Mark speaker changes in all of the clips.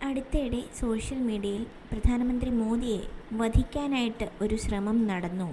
Speaker 1: അടുത്തിടെ സോഷ്യൽ മീഡിയയിൽ പ്രധാനമന്ത്രി മോദിയെ വധിക്കാനായിട്ട് ഒരു ശ്രമം നടന്നു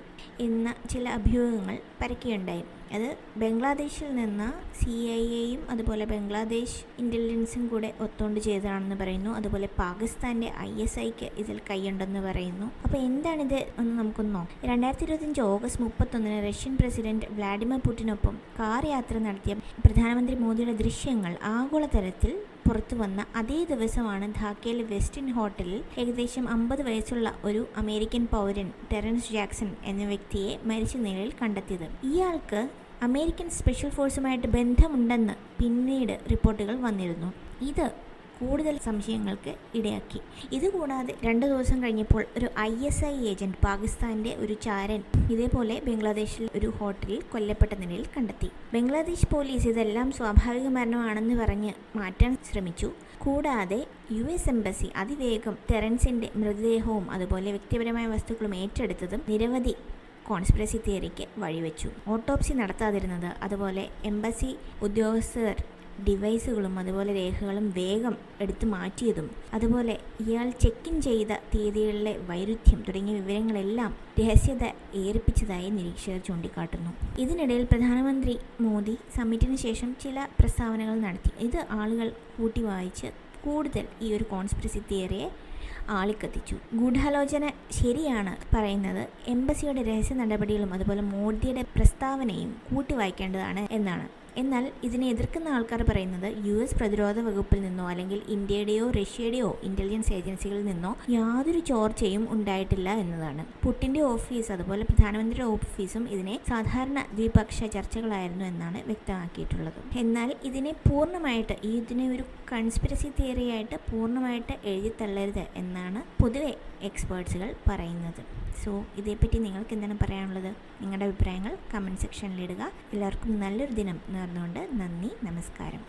Speaker 1: എന്ന ചില അഭ്യൂഹങ്ങൾ പരക്കുകയുണ്ടായി. അത് ബംഗ്ലാദേശിൽ നിന്ന് CIA അതുപോലെ ബംഗ്ലാദേശ് ഇൻ്റലിജൻസും കൂടെ ഒത്തുകൊണ്ട് ചെയ്തതാണെന്ന് പറയുന്നു. അതുപോലെ പാകിസ്ഥാൻ്റെ ISIക്ക് ഇതിൽ കൈയുണ്ടെന്ന് പറയുന്നു. അപ്പോൾ എന്താണിത് എന്ന് നമുക്കൊന്ന് നോക്കാം. 2025 ഓഗസ്റ്റ് 31 റഷ്യൻ പ്രസിഡന്റ് വ്ളാഡിമിർ പുടിനൊപ്പം കാർ യാത്ര നടത്തിയ പ്രധാനമന്ത്രി മോദിയുടെ ദൃശ്യങ്ങൾ ആഗോളതലത്തിൽ പുറത്തു വന്ന അതേ ദിവസമാണ് ധാക്കയിലെ വെസ്റ്റിൻ ഹോട്ടലിൽ ഏകദേശം 50 വയസ്സുള്ള ഒരു അമേരിക്കൻ പൗരൻ ടെറൻസ് ജാക്സൺ എന്ന വ്യക്തിയെ മരിച്ച നിലയിൽ കണ്ടെത്തിയത്. ഇയാൾക്ക് അമേരിക്കൻ സ്പെഷ്യൽ ഫോഴ്സുമായിട്ട് ബന്ധമുണ്ടെന്ന് പിന്നീട് റിപ്പോർട്ടുകൾ വന്നിരുന്നു. ഇത് കൂടുതൽ സംശയങ്ങൾക്ക് ഇടയാക്കി. ഇതുകൂടാതെ 2 ദിവസം കഴിഞ്ഞപ്പോൾ ഒരു ISI ഏജന്റ്, പാകിസ്ഥാൻ്റെ ഒരു ചാരൻ, ഇതേപോലെ ബംഗ്ലാദേശിൽ ഒരു ഹോട്ടലിൽ കൊല്ലപ്പെട്ട നിലയിൽ കണ്ടെത്തി. ബംഗ്ലാദേശ് പോലീസ് ഇതെല്ലാം സ്വാഭാവിക മരണമാണെന്ന് പറഞ്ഞ് മാറ്റാൻ ശ്രമിച്ചു. കൂടാതെ US എംബസി അതിവേഗം ടെറൻസിൻ്റെ മൃതദേഹവും അതുപോലെ വ്യക്തിപരമായ വസ്തുക്കളും ഏറ്റെടുത്തതും നിരവധി കോൺസ്പിറസി തിയറിക്ക് വഴിവെച്ചു. ഓട്ടോപ്സി നടത്താതിരുന്നത്, അതുപോലെ എംബസി ഉദ്യോഗസ്ഥർ ഡിവൈസുകളും അതുപോലെ രേഖകളും വേഗം എടുത്തു മാറ്റിയതും, അതുപോലെ ഇയാൾ ചെക്ക് ഇൻ ചെയ്ത തീയതികളിലെ വൈരുദ്ധ്യം തുടങ്ങിയ വിവരങ്ങളെല്ലാം രഹസ്യത ഏറിപ്പിച്ചതായി നിരീക്ഷകർ ചൂണ്ടിക്കാട്ടുന്നു. ഇതിനിടയിൽ പ്രധാനമന്ത്രി മോദി സമ്മിറ്റിന് ശേഷം ചില പ്രസ്താവനകൾ നടത്തി. ഇത് ആളുകൾ കൂട്ടി വായിച്ച് കൂടുതൽ ഈ ഒരു കോൺസ്പിറസി തിയറിയെ ആളിക്കത്തിച്ചു. ഗൂഢാലോചന ശരിയാണ് പറയുന്നത് എംബസിയുടെ രഹസ്യ നടപടികളും അതുപോലെ മോദിയുടെ പ്രസ്താവനയും കൂട്ടി വായിക്കേണ്ടതാണ് എന്നാണ്. എന്നാൽ ഇതിനെ എതിർക്കുന്ന ആൾക്കാർ പറയുന്നത് US പ്രതിരോധ വകുപ്പിൽ നിന്നോ അല്ലെങ്കിൽ ഇന്ത്യയുടെയോ റഷ്യയുടെയോ ഇൻ്റലിജൻസ് ഏജൻസികളിൽ നിന്നോ യാതൊരു ചോർച്ചയും ഉണ്ടായിട്ടില്ല എന്നതാണ്. പുടിൻ്റെ ഓഫീസ് അതുപോലെ പ്രധാനമന്ത്രിയുടെ ഓഫീസും ഇതിനെ സാധാരണ ദ്വിപക്ഷ ചർച്ചകളായിരുന്നു എന്നാണ് വ്യക്തമാക്കിയിട്ടുള്ളത്. എന്നാൽ ഇതിനെ പൂർണ്ണമായിട്ട് ഇതിനെ ഒരു കൺസ്പിറസി തിയറിയായിട്ട് പൂർണ്ണമായിട്ട് എഴുതിത്തള്ളരുത് എന്നാണ് പൊതുവെ എക്സ്പേർട്സുകൾ പറയുന്നത്. സോ ഇതേപ്പറ്റി നിങ്ങൾക്ക് എന്താണ് പറയാനുള്ളത്? നിങ്ങളുടെ അഭിപ്രായങ്ങൾ കമൻറ്റ് സെക്ഷനിലിടുക. എല്ലാവർക്കും നല്ലൊരു ദിനം നേർന്നുകൊണ്ട് നന്ദി, നമസ്കാരം.